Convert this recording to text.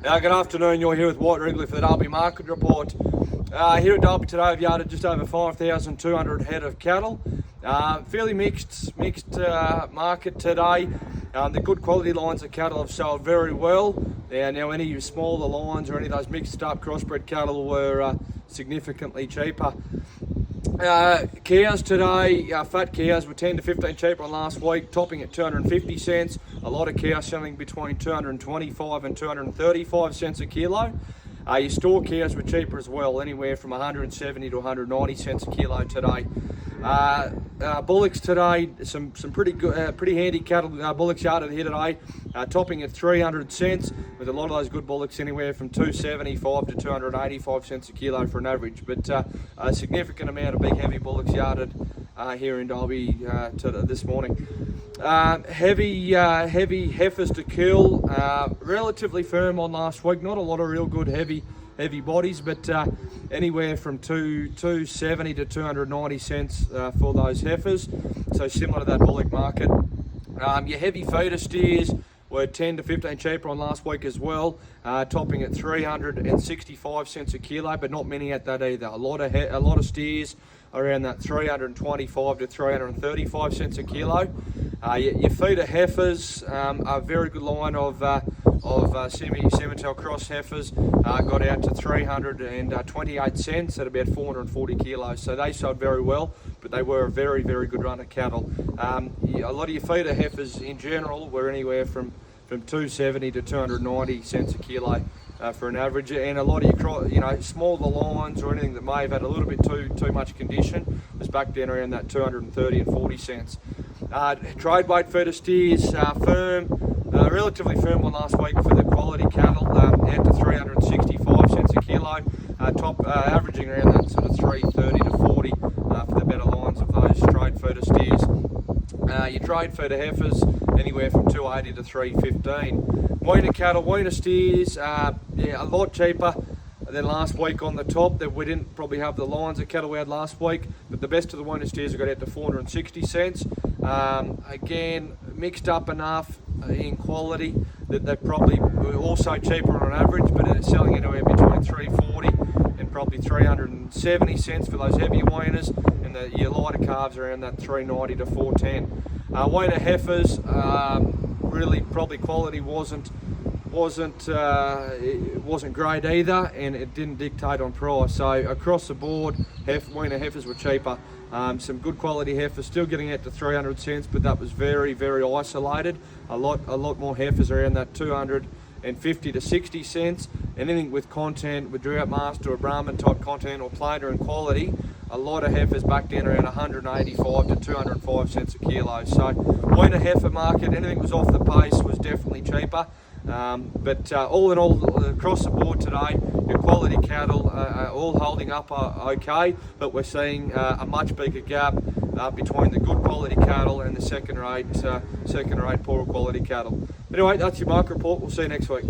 Good afternoon, you're here with White Wrigley for the Dalby Market Report. Here at Dalby today, we've yarded just over 5,200 head of cattle. Fairly mixed market today. The good quality lines of cattle have sold very well. Now any smaller lines or any of those mixed up crossbred cattle were significantly cheaper. Cows today, fat cows were 10 to 15 cheaper on last week, topping at 250 cents. A lot of cows selling between 225 and 235 cents a kilo. Your store cows were cheaper as well, anywhere from 170 to 190 cents a kilo today. Bullocks today, some pretty good, pretty handy cattle bullocks yarded here today, topping at 300 cents, with a lot of those good bullocks anywhere from 275 to 285 cents a kilo for an average. But a significant amount of big heavy bullocks yarded here in Dalby this morning. Heavy heifers to kill, relatively firm on last week. Not a lot of real good heavy bodies, but anywhere from 270 to 290 cents for those heifers, so similar to that bullock market. Your heavy feeder steers were 10 to 15 cheaper on last week as well, topping at 365 cents a kilo, but not many at that either. A lot of steers around that 325 to 335 cents a kilo. Your feeder heifers, a very good line of semi-tail cross heifers, got out to 328 cents at about 440 kilos. So they sold very well, but they were a very, very good run of cattle. A lot of your feeder heifers in general were anywhere from 270 to 290 cents a kilo for an average, and a lot of your smaller lines or anything that may have had a little bit too much condition was back down around that 230 and 40 cents. Trade weight feeder steers, firm, relatively firm on last week for the quality cattle, out to 365 cents a kilo, averaging around that sort of 330 to 40 for the better lines of those trade feeder steers. Your trade feeder heifers anywhere from 280 to 315. Weaner cattle, weaner steers, a lot cheaper than last week on the top. That we didn't probably have the lines of cattle we had last week, but the best of the weaner steers have got out to 460 cents. Again, mixed up enough in quality that they probably were also cheaper on average, but it's selling anywhere between 340 and probably 370 cents for those heavier weaners, and your lighter calves around that 390 to 410. Weaner heifers, really probably quality wasn't great either, and it didn't dictate on price. So across the board, weaner heifers were cheaper. Some good quality heifers still getting out to 300 cents, but that was very, very isolated. A lot more heifers around that 250 to 60 cents. Anything with content, with Drought Master or Brahman type content or plainer and quality, a lot of heifers back down around 185 to 205 cents a kilo. So weaner heifer market, anything that was off the pace was definitely cheaper. But all in all, across the board today, your quality cattle are all holding up okay, but we're seeing a much bigger gap between the good quality cattle and the second-rate, poorer quality cattle. Anyway, that's your market report. We'll see you next week.